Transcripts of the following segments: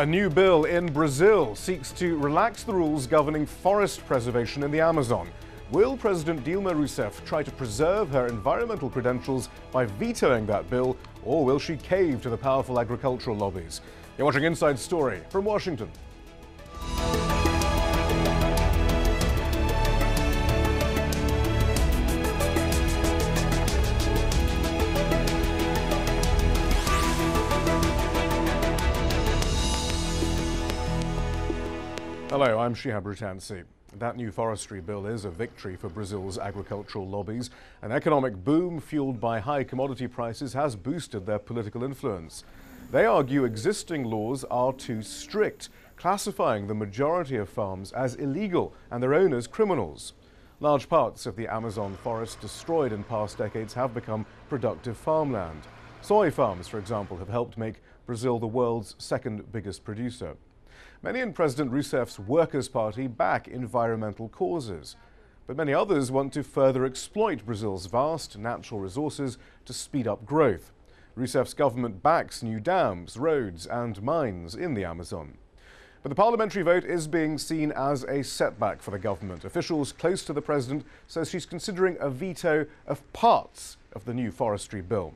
A new bill in Brazil seeks to relax the rules governing forest preservation in the Amazon. Will President Dilma Rousseff try to preserve her environmental credentials by vetoing that bill, or will she cave to the powerful agricultural lobbies? You're watching Inside Story from Washington. Hello, I'm Shihab Rutansi. That new forestry bill is a victory for Brazil's agricultural lobbies. An economic boom fueled by high commodity prices has boosted their political influence. They argue existing laws are too strict, classifying the majority of farms as illegal and their owners criminals. Large parts of the Amazon forest destroyed in past decades have become productive farmland. Soy farms, for example, have helped make Brazil the world's second biggest producer. Many in President Rousseff's Workers' Party back environmental causes, but many others want to further exploit Brazil's vast natural resources to speed up growth. Rousseff's government backs new dams, roads and mines in the Amazon. But the parliamentary vote is being seen as a setback for the government. Officials close to the president say she's considering a veto of parts of the new forestry bill.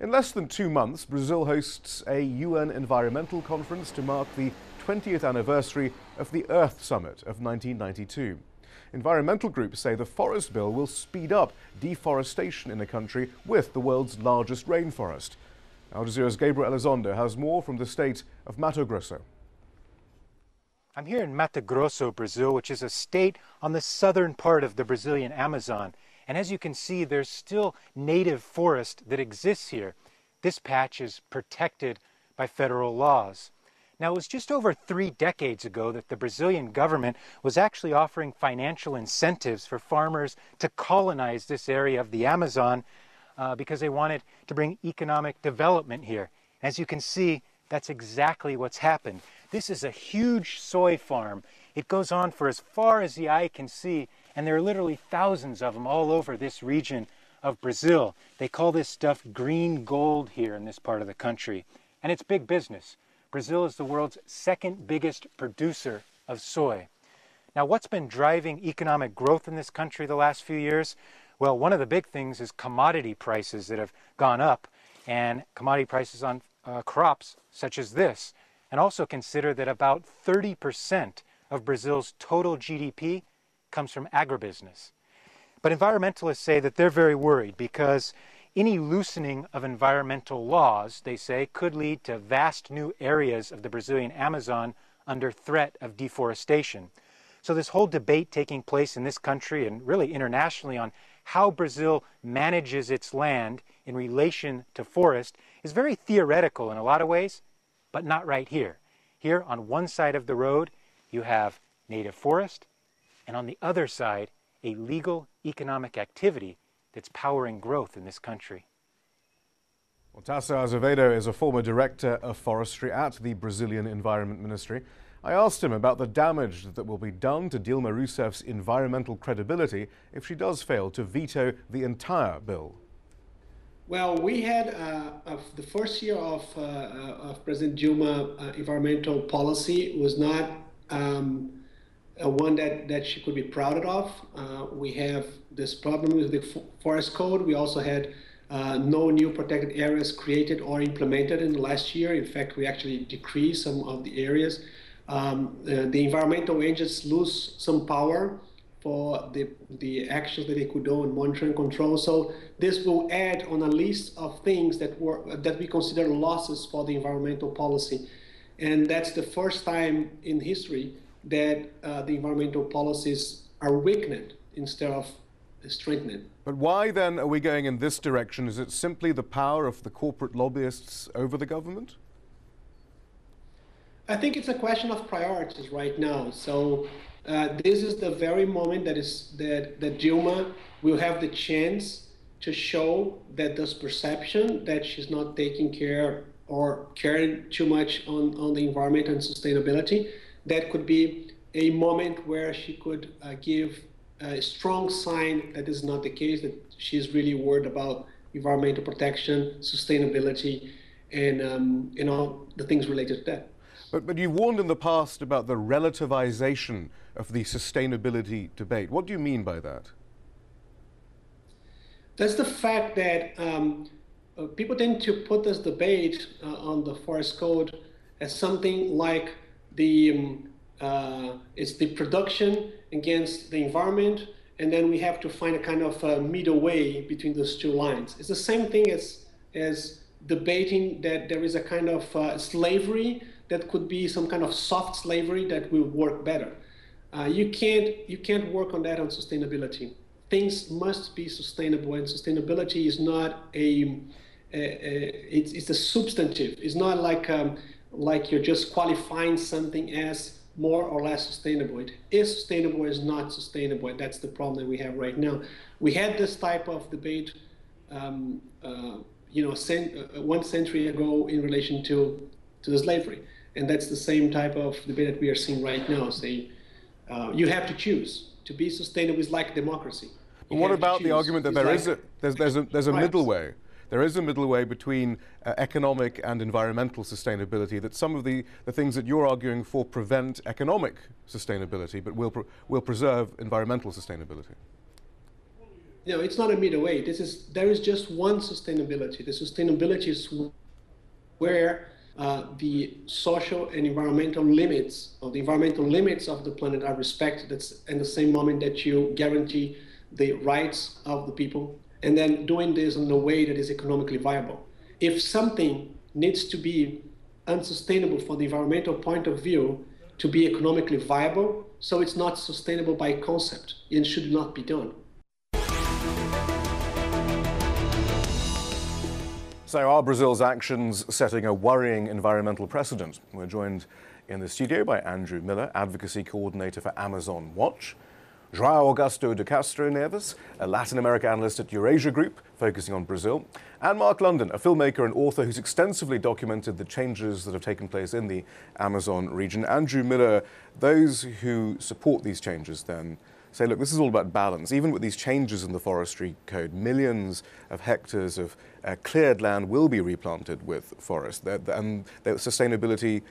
In less than 2 months, Brazil hosts a UN environmental conference to mark the 20th anniversary of the Earth Summit of 1992. Environmental groups say the forest bill will speed up deforestation in the country with the world's largest rainforest. Al Jazeera's Gabriel Elizondo has more from the state of Mato Grosso. I'm here in Mato Grosso, Brazil, which is a state on the southern part of the Brazilian Amazon. And as you can see, there's still native forest that exists here. This patch is protected by federal laws. Now, it was just over 3 decades ago that the Brazilian government was actually offering financial incentives for farmers to colonize this area of the Amazon because they wanted to bring economic development here. As you can see, that's exactly what's happened. This is a huge soy farm. It goes on for as far as the eye can see, and there are literally thousands of them all over this region of Brazil. They call this stuff green gold here in this part of the country, and it's big business. Brazil is the world's second biggest producer of soy. Now, what's been driving economic growth in this country the last few years? Well, one of the big things is commodity prices that have gone up, and commodity prices on crops such as this. And also consider that about 30% of Brazil's total GDP comes from agribusiness. But environmentalists say that they're very worried because any loosening of environmental laws, they say, could lead to vast new areas of the Brazilian Amazon under threat of deforestation. So this whole debate taking place in this country and really internationally on how Brazil manages its land in relation to forest is very theoretical in a lot of ways, but not right here. Here on one side of the road, you have native forest, and on the other side, a legal economic activity that's powering growth in this country. Well, Tasso Azevedo is a former director of forestry at the Brazilian Environment Ministry. I asked him about the damage that will be done to Dilma Rousseff's environmental credibility if she does fail to veto the entire bill. Well, we had the first year of President Dilma environmental policy was not one that she could be proud of. We have this problem with the forest code. We also had no new protected areas created or implemented in the last year. In fact, we actually decreased some of the areas. The environmental agents lose some power for the actions that they could do on monitoring and control. So this will add on a list of things that we consider losses for the environmental policy. And that's the first time in history that the environmental policies are weakened instead of strengthened. But why then are we going in this direction? Is it simply the power of the corporate lobbyists over the government? I think it's a question of priorities right now. So this is the very moment that Dilma will have the chance to show that this perception that she's not taking care or caring too much on the environment and sustainability, that could be a moment where she could give a strong sign that is not the case, that she's really worried about environmental protection, sustainability, and all the things related to that. But you warned in the past about the relativization of the sustainability debate. What do you mean by that? That's the fact that people tend to put this debate on the forest code as something like it's the production against the environment, and then we have to find a kind of middle way between those two lines. It's the same thing as debating that there is a kind of slavery that could be some kind of soft slavery that will work better. You can't work on that on sustainability. Things must be sustainable, and sustainability is not it's a substantive. It's not like you're just qualifying something as more or less sustainable. It is sustainable, is not sustainable, and that's the problem that we have right now. We had this type of debate, 1 century ago in relation to the slavery, and that's the same type of debate that we are seeing right now. Saying you have to choose. To be sustainable is like democracy. But what about the argument that there's a middle way? There is a middle way between economic and environmental sustainability, that some of the things that you're arguing for prevent economic sustainability, but will preserve environmental sustainability. No, it's not a middle way. There is just one sustainability. The sustainability is where the social and environmental limits, or the environmental limits of the planet are respected. That's in the same moment that you guarantee the rights of the people, and then doing this in a way that is economically viable. If something needs to be unsustainable from the environmental point of view to be economically viable, so it's not sustainable by concept and should not be done. So are Brazil's actions setting a worrying environmental precedent? We're joined in the studio by Andrew Miller, Advocacy Coordinator for Amazon Watch, João Augusto de Castro Neves, a Latin America analyst at Eurasia Group, focusing on Brazil, and Mark London, a filmmaker and author who's extensively documented the changes that have taken place in the Amazon region. Andrew Miller, those who support these changes then say, look, this is all about balance. Even with these changes in the forestry code, millions of hectares of cleared land will be replanted with forest, and their sustainability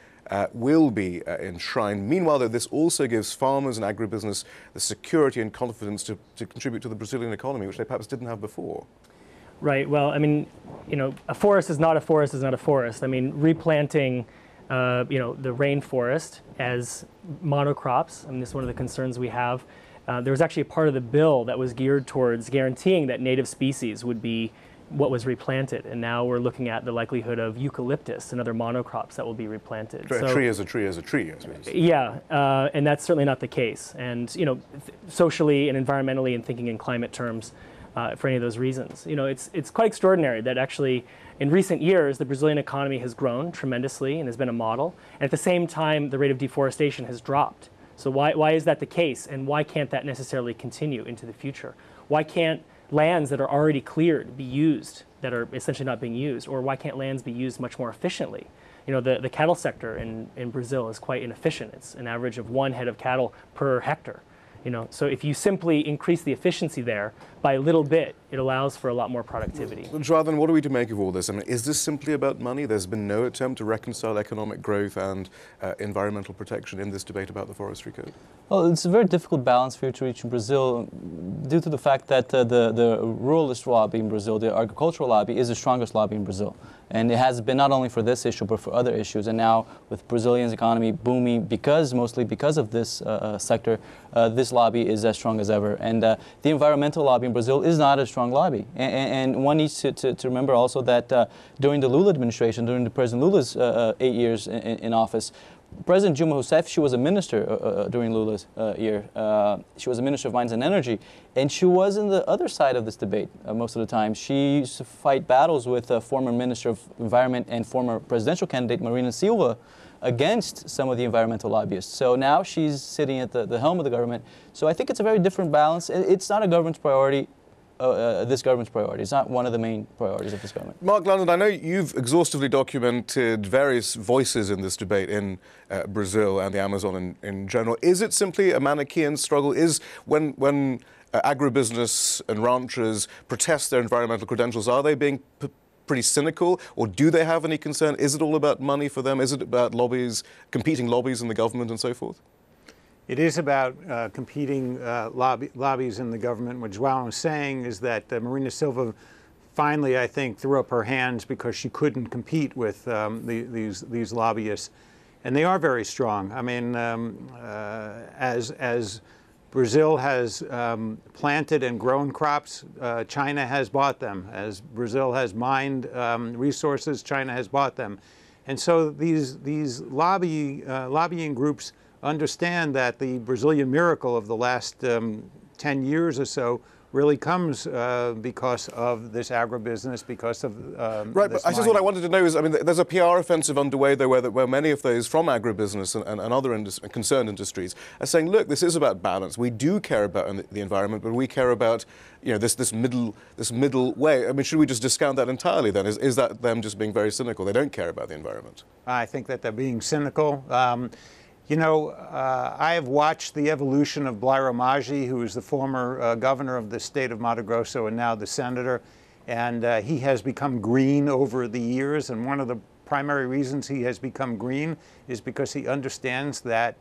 will be enshrined. Meanwhile, though, this also gives farmers and agribusiness the security and confidence to contribute to the Brazilian economy, which they perhaps didn't have before. Right. Well, I mean, a forest is not a forest is not a forest. I mean, replanting, the rainforest as monocrops, I mean, this is one of the concerns we have. There was actually a part of the bill that was geared towards guaranteeing that native species would be what was replanted, and now we're looking at the likelihood of eucalyptus and other monocrops that will be replanted. A tree is a tree is a tree, I suppose. Yeah, and that's certainly not the case. And socially and environmentally, and thinking in climate terms, for any of those reasons, it's quite extraordinary that actually in recent years the Brazilian economy has grown tremendously and has been a model, and at the same time the rate of deforestation has dropped. So why is that the case, and why can't that necessarily continue into the future? Why can't lands that are already cleared be used that are essentially not being used, or why can't lands be used much more efficiently? The cattle sector in Brazil is quite inefficient. It's an average of 1 head of cattle per hectare. So if you simply increase the efficiency there by a little bit, it allows for a lot more productivity. Well, Jonathan, what are we to make of all this? I mean, is this simply about money? There's been no attempt to reconcile economic growth and environmental protection in this debate about the forestry code. Well, it's a very difficult balance for you to reach in Brazil due to the fact that the ruralist lobby in Brazil, the agricultural lobby, is the strongest lobby in Brazil. And it has been not only for this issue, but for other issues. And now with Brazilian's economy booming mostly because of this sector, this lobby is as strong as ever. And the environmental lobby in Brazil is not a strong lobby. And one needs to remember also that during the Lula administration, during the President Lula's 8 years in office, President Dilma Rousseff, she was a minister during Lula's year. She was a minister of Mines and Energy, and she was in the other side of this debate most of the time. She used to fight battles with former Minister of Environment and former presidential candidate Marina Silva against some of the environmental lobbyists. So now she's sitting at the helm of the government. So I think it's a very different balance. It's not a government's priority. This government's priority. It's not one of the main priorities of this government. Mark London, I know you've exhaustively documented various voices in this debate in Brazil and the Amazon in general. Is it simply a Manichaean struggle? Is when agribusiness and ranchers protest their environmental credentials, are they being pretty cynical, or do they have any concern? Is it all about money for them? Is it about lobbies, competing lobbies in the government and so forth? It is about competing lobbies in the government. What João was saying is that Marina Silva finally, I think, threw up her hands because she couldn't compete with these lobbyists. And they are very strong. I mean, as Brazil has planted and grown crops, China has bought them. As Brazil has mined resources, China has bought them. And so these lobbying groups understand that the Brazilian miracle of the last 10 years or so really comes because of this agribusiness, because of right, but I suppose what I wanted to know is, I mean, there's a PR offensive underway there where many of those from agribusiness and other concerned industries are saying, look, this is about balance. We do care about the environment, but we care about, you know, this middle way. I mean, should we just discount that entirely then? Is that them just being very cynical? They don't care about the environment. I think that they're being cynical. You know, I have watched the evolution of Blairo Maggi, who is the former governor of the state of Mato Grosso and now the senator, and he has become green over the years. And one of the primary reasons he has become green is because he understands that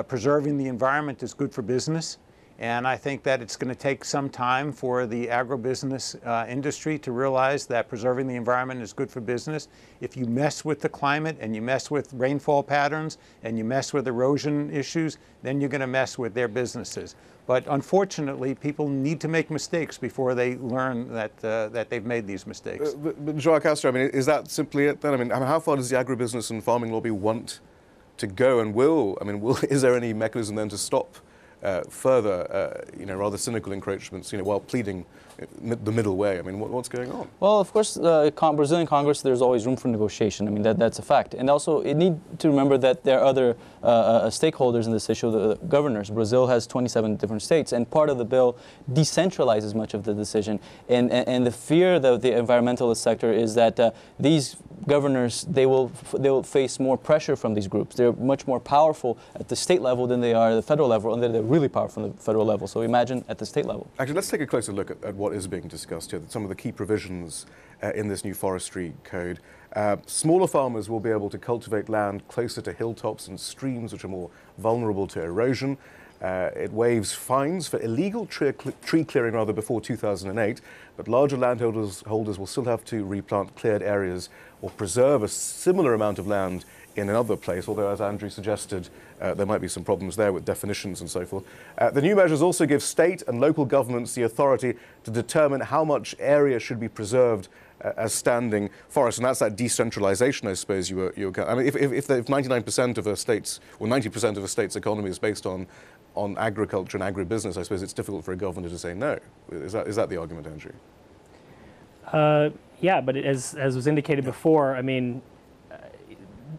preserving the environment is good for business. And I think that it's going to take some time for the agribusiness industry to realize that preserving the environment is good for business. If you mess with the climate and you mess with rainfall patterns and you mess with erosion issues, then you're going to mess with their businesses. But unfortunately, people need to make mistakes before they learn that they've made these mistakes. But João Castro, I mean, is that simply it then? I mean, how far does the agribusiness and farming lobby want to go, and is there any mechanism then to stop further, you know, rather cynical encroachments, you know, while pleading the middle way? I mean, what's going on? Well, of course, Brazilian Congress, there's always room for negotiation. I mean, that's a fact. And also, you need to remember that there are other stakeholders in this issue, the governors. Brazil has 27 different states, and part of the bill decentralizes much of the decision. And the fear of the environmentalist sector is that these governors, they will face more pressure from these groups. They're much more powerful at the state level than they are at the federal level, and they're really powerful at the federal level. So imagine at the state level. Actually, let's take a closer look at what is being discussed here, some of the key provisions in this new forestry code. Smaller farmers will be able to cultivate land closer to hilltops and streams which are more vulnerable to erosion. It waives fines for illegal tree clearing before 2008, but larger landholders will still have to replant cleared areas or preserve a similar amount of land in another place, although, as Andrew suggested, there might be some problems there with definitions and so forth. The new measures also give state and local governments the authority to determine how much area should be preserved as standing forests, and that's that decentralization, I suppose you were. I mean, if 99% of a state's or 90% of a state's economy is based on agriculture and agribusiness, I suppose it's difficult for a governor to say no. Is that the argument, Andrew? Yeah, but as was indicated before, I mean,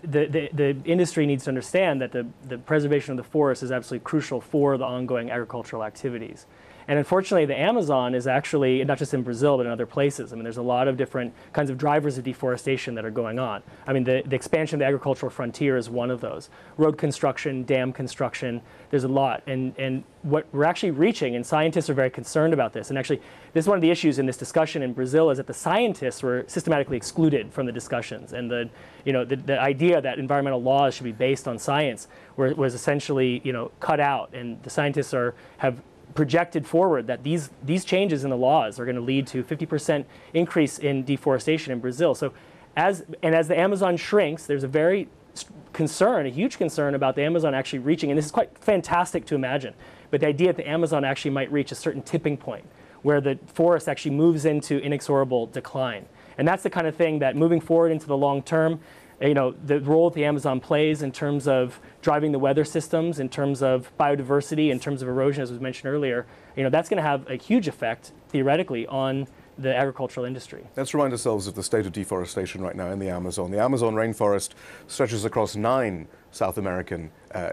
the industry needs to understand that the preservation of the forest is absolutely crucial for the ongoing agricultural activities. And unfortunately, the Amazon is actually, not just in Brazil, but in other places. I mean, there's a lot of different kinds of drivers of deforestation that are going on. I mean, the expansion of the agricultural frontier is one of those. Road construction, dam construction, there's a lot. And what we're actually reaching, and scientists are very concerned about this, and actually, this is one of the issues in this discussion in Brazil, is that the scientists were systematically excluded from the discussions. And the idea that environmental laws should be based on science was essentially, cut out. And the scientists have projected forward that these changes in the laws are going to lead to 50% increase in deforestation in Brazil. So as the Amazon shrinks, there's a huge concern about the Amazon actually reaching, and this is quite fantastic to imagine, but the idea that the Amazon actually might reach a certain tipping point where the forest actually moves into inexorable decline. And that's the kind of thing that moving forward into the long term, the role that the Amazon plays in terms of driving the weather systems, in terms of biodiversity, in terms of erosion, as was mentioned earlier, that's going to have a huge effect, theoretically, on the agricultural industry. Let's remind ourselves of the state of deforestation right now in the Amazon. The Amazon rainforest stretches across 9 South American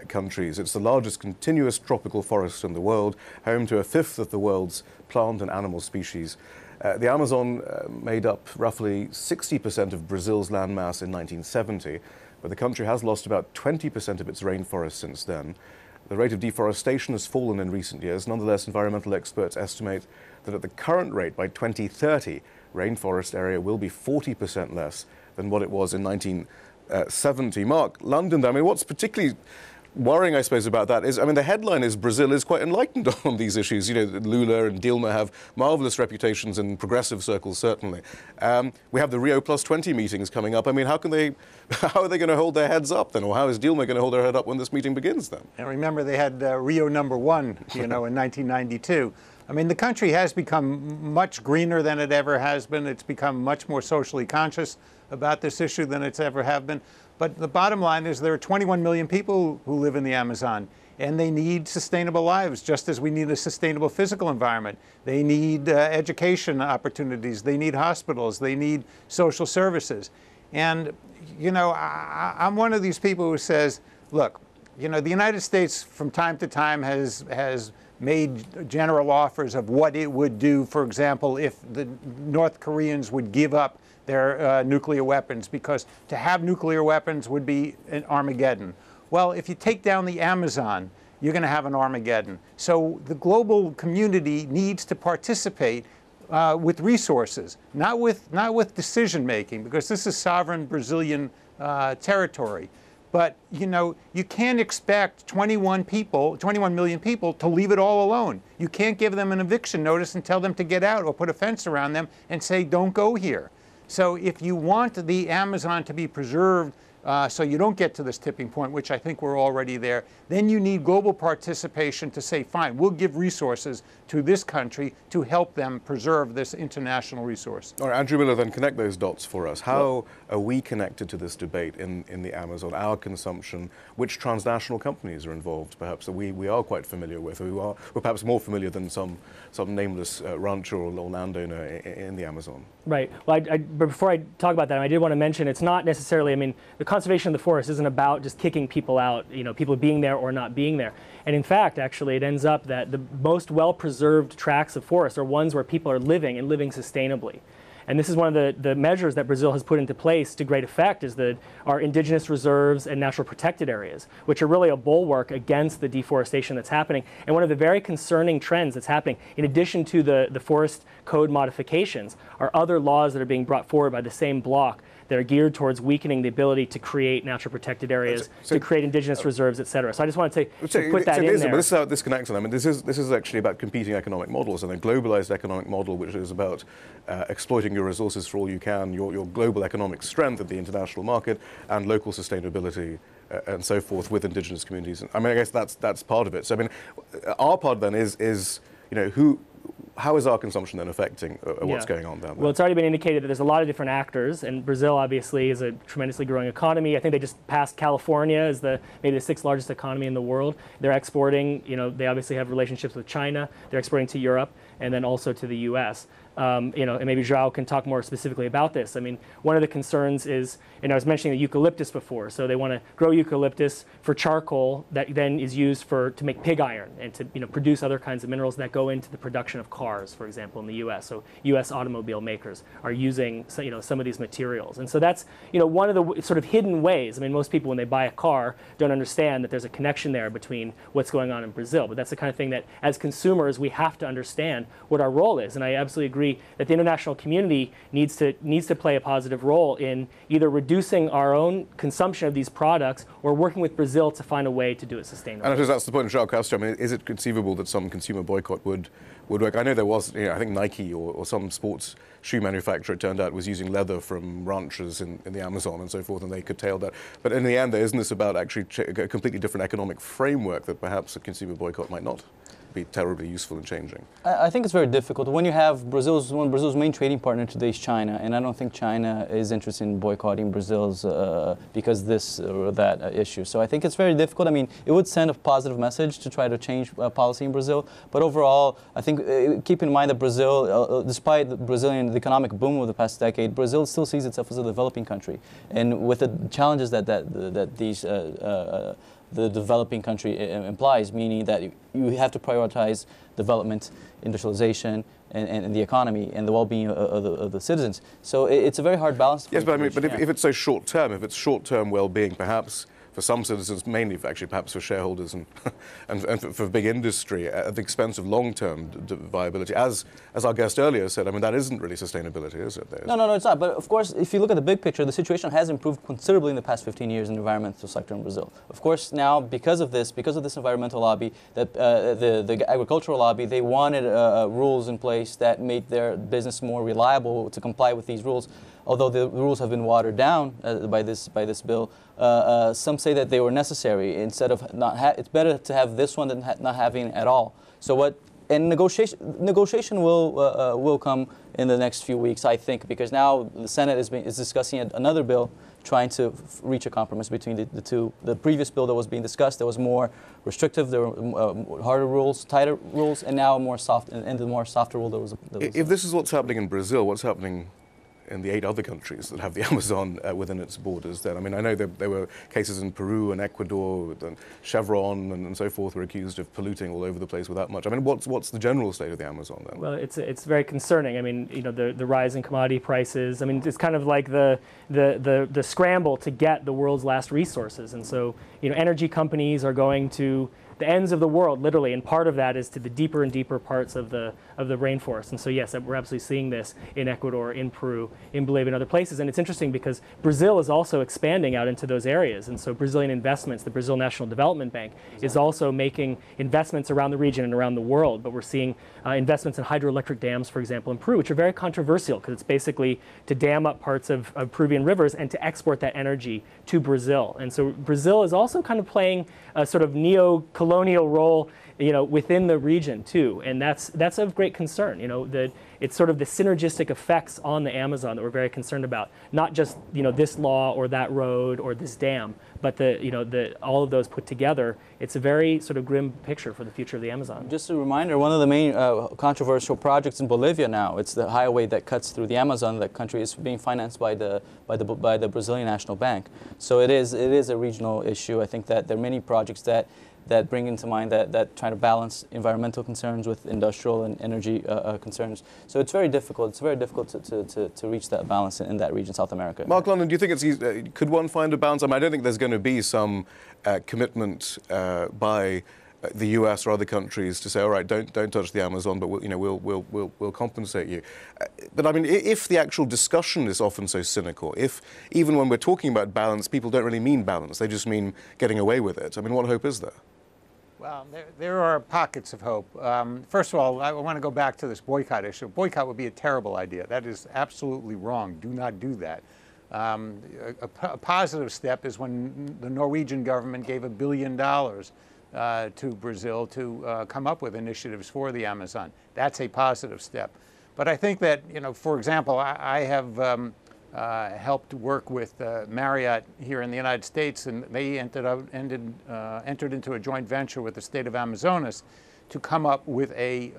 countries. It's the largest continuous tropical forest in the world, home to 1/5 of the world's plant and animal species. The Amazon made up roughly 60% of Brazil's landmass in 1970, but the country has lost about 20% of its rainforest since then. The rate of deforestation has fallen in recent years. Nonetheless, environmental experts estimate that at the current rate, by 2030, rainforest area will be 40% less than what it was in 1970. Mark, London, I mean, what's particularly worrying, I suppose, about that is, I mean, the headline is Brazil is quite enlightened on these issues. You know, Lula and Dilma have marvelous reputations in progressive circles, certainly. We have the Rio +20 meetings coming up. I mean, how are they going to hold their heads up then? Or how is Dilma going to hold her head up when this meeting begins then? And remember, they had Rio #1, you know, in 1992. I mean, the country has become much greener than it ever has been. It's become much more socially conscious about this issue than it's ever have been. But the bottom line is there are 21 million people who live in the Amazon, and they need sustainable lives, just as we need a sustainable physical environment. They need education opportunities. They need hospitals. They need social services. And, you know, I'm one of these people who says, look, you know, the United States from time to time has made general offers of what it would do, for example, if the North Koreans would give up their nuclear weapons, because to have nuclear weapons would be an Armageddon. Well, if you take down the Amazon, you're going to have an Armageddon. So the global community needs to participate with resources, not with decision making, because this is sovereign Brazilian territory. But, you know, you can't expect 21 million people to leave it all alone. You can't give them an eviction notice and tell them to get out or put a fence around them and say, don't go here. So if you want the Amazon to be preserved so you don't get to this tipping point, which I think we're already there, then you need global participation to say, fine, we'll give resources to this country to help them preserve this international resource. All right, Andrew Miller, then connect those dots for us. How are we connected to this debate in the Amazon, our consumption? Which transnational companies are involved, perhaps, that we are quite familiar with, or we're perhaps more familiar than some nameless rancher or landowner in the Amazon? Right. Well, but before I talk about that, I did want to mention it's not necessarily, I mean, the conservation of the forest isn't about just kicking people out, you know, people being there or not being there. And in fact, actually, it ends up that the most well-preserved tracts of forest are ones where people are living and living sustainably. And this is one of the measures that Brazil has put into place to great effect is our indigenous reserves and natural protected areas, which are really a bulwark against the deforestation that's happening. And one of the very concerning trends that's happening, in addition to the forest code modifications, are other laws that are being brought forward by the same bloc that are geared towards weakening the ability to create natural protected areas, to create indigenous reserves, et cetera. So I just wanted to put that in there. But this is how this connects. I mean, this is actually about competing economic models, and a globalized economic model, which is about exploiting your resources for all you can, your global economic strength at the international market, and local sustainability, and so forth with indigenous communities. I mean, I guess that's part of it. So I mean, our part then is you know, how is our consumption then affecting what's going on down there? Well, it's already been indicated that there's a lot of different actors, and Brazil obviously is a tremendously growing economy. I think they just passed California as maybe the 6th largest economy in the world. They're exporting, you know, they obviously have relationships with China. They're exporting to Europe and then also to the U.S. You know, and maybe João can talk more specifically about this. I mean, one of the concerns is, and I was mentioning the eucalyptus before, so they want to grow eucalyptus for charcoal that then is used to make pig iron and to, you know, produce other kinds of minerals that go into the production of cars, for example, in the U.S. So U.S. automobile makers are using, you know, some of these materials, and so that's, you know, one of the sort of hidden ways. I mean, most people when they buy a car don't understand that there's a connection there between what's going on in Brazil, but that's the kind of thing that as consumers we have to understand what our role is, and I absolutely agree that the international community needs to play a positive role in either reducing our own consumption of these products or working with Brazil to find a way to do it sustainably. And I suppose that's the point of João Castro. I mean, is it conceivable that some consumer boycott would work? I know there was, you know, I think Nike or some sports shoe manufacturer, it turned out, was using leather from ranchers in the Amazon and so forth, and they curtailed that. But in the end, isn't this about actually a completely different economic framework that perhaps a consumer boycott might not be terribly useful in changing? I think it's very difficult. When you have Brazil's main trading partner today is China, and I don't think China is interested in boycotting Brazil's because this or that issue. So I think it's very difficult. I mean, it would send a positive message to try to change policy in Brazil, but overall, I think keep in mind that Brazil, despite the economic boom of the past decade, Brazil still sees itself as a developing country, and with the challenges that these the developing country implies, meaning that you have to prioritize development, industrialization, and the economy and the well-being of the citizens. So it's a very hard balance. Yes, but I mean, if it's so short-term, if it's short-term well-being, perhaps for some citizens, mainly actually perhaps for shareholders and, and for big industry, at the expense of long-term viability. As our guest earlier said, I mean, that isn't really sustainability, is it? No, it's not. But of course, if you look at the big picture, the situation has improved considerably in the past 15 years in the environmental sector in Brazil. Of course, now, because of this environmental lobby, the agricultural lobby, they wanted rules in place that made their business more reliable to comply with these rules. Although the rules have been watered down by this bill, some say that they were necessary. Instead of it's better to have this one than not having it at all. So negotiation will come in the next few weeks, I think, because now the Senate is discussing another bill, trying to reach a compromise between the two. The previous bill that was being discussed, there was more restrictive, there were harder rules, tighter rules, and now more soft, and the more softer rule there was. If this is what's happening in Brazil, what's happening in the 8 other countries that have the Amazon within its borders then? I mean, I know there were cases in Peru and Ecuador, and Chevron and so forth were accused of polluting all over the place without much. I mean, what's the general state of the Amazon then? Well, it's very concerning. I mean, you know, the rise in commodity prices. I mean, it's kind of like the scramble to get the world's last resources. And so, you know, energy companies are going to the ends of the world, literally, and part of that is to the deeper and deeper parts of the rainforest. And so yes, we're absolutely seeing this in Ecuador, in Peru, in Bolivia, and other places. And it's interesting because Brazil is also expanding out into those areas. And so Brazilian investments, the Brazil National Development Bank, is also making investments around the region and around the world. But we're seeing investments in hydroelectric dams, for example, in Peru, which are very controversial because it's basically to dam up parts of Peruvian rivers and to export that energy to Brazil. And so Brazil is also kind of playing a sort of neo-colonial role, you know, within the region too, and that's of great concern. You know, that it's sort of the synergistic effects on the Amazon that we're very concerned about. Not just, you know, this law or that road or this dam, but all of those put together. It's a very sort of grim picture for the future of the Amazon. Just a reminder, one of the main controversial projects in Bolivia now, it's the highway that cuts through the Amazon. That country is being financed by the Brazilian National Bank. So it is a regional issue. I think that there are many projects that bring into mind that trying to balance environmental concerns with industrial and energy concerns. So it's very difficult. It's very difficult to reach that balance in that region, South America. Mark London, do you think it's easy, could one find a balance? I mean, I don't think there's going to be some commitment by the US or other countries to say, all right, don't touch the Amazon, but we'll compensate you. But I mean, if the actual discussion is often so cynical, if even when we're talking about balance, people don't really mean balance, they just mean getting away with it. I mean, what hope is there? Well, there are pockets of hope. First of all, I want to go back to this boycott issue. Boycott would be a terrible idea. That is absolutely wrong. Do not do that. A positive step is when the Norwegian government gave $1 billion to Brazil to come up with initiatives for the Amazon. That's a positive step. But I think that, you know, for example, I have helped work with Marriott here in the United States, and they entered into a joint venture with the state of Amazonas to come up with a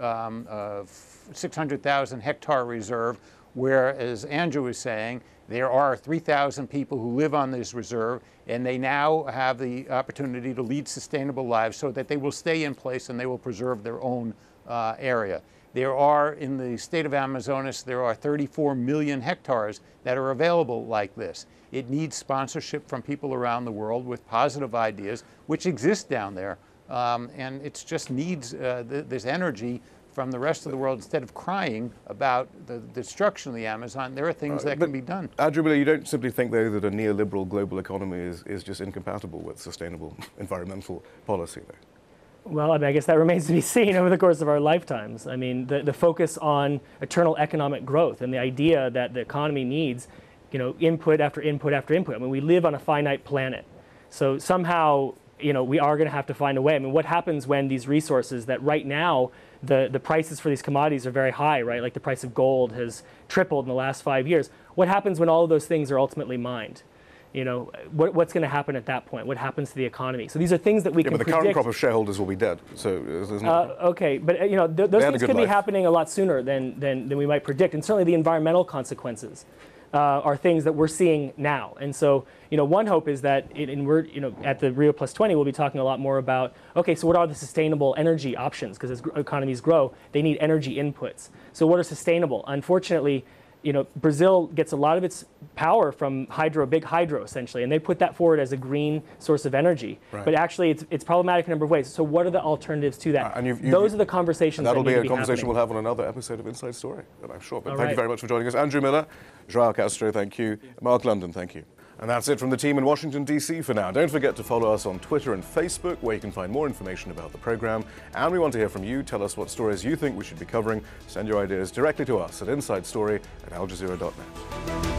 600,000 hectare reserve, where, as Andrew was saying, there are 3,000 people who live on this reserve, and they now have the opportunity to lead sustainable lives so that they will stay in place and they will preserve their own area. There are, in the state of Amazonas, there are 34 million hectares that are available like this. It needs sponsorship from people around the world with positive ideas, which exist down there. And it just needs this energy from the rest of the world. Instead of crying about the destruction of the Amazon, there are things that can be done. Andrew Miller, you don't simply think, though, that a neoliberal global economy is just incompatible with sustainable environmental policy, though? Well, I mean, I guess that remains to be seen over the course of our lifetimes. I mean, the focus on eternal economic growth and the idea that the economy needs, you know, input after input after input. I mean, we live on a finite planet. So somehow, you know, we are going to have to find a way. I mean, what happens when these resources that right now, the prices for these commodities are very high, right? Like the price of gold has tripled in the last 5 years. What happens when all of those things are ultimately mined? You know, what's going to happen at that point? What happens to the economy? So these are things that we can predict. But the current crop of shareholders will be dead. So okay, but you know, those things could be happening a lot sooner than we might predict. And certainly the environmental consequences are things that we're seeing now. And so, you know, one hope is that, we're, you know, at the Rio Plus 20, we'll be talking a lot more about, okay, so what are the sustainable energy options? Because as economies grow, they need energy inputs. So what are sustainable? Unfortunately, Brazil gets a lot of its power from big hydro essentially, and they put that forward as a green source of energy. Right. But actually, it's problematic in a number of ways. So what are the alternatives to that? Those are the conversations that'll that need be to a conversation happening. we'll have on another episode of Inside Story, I'm sure. But All thank you right. very much for joining us. Andrew Miller, Joao Castro, thank you. Mark London, thank you. And that's it from the team in Washington, D.C. for now. Don't forget to follow us on Twitter and Facebook, where you can find more information about the program. And we want to hear from you. Tell us what stories you think we should be covering. Send your ideas directly to us at insidestory@aljazeera.net.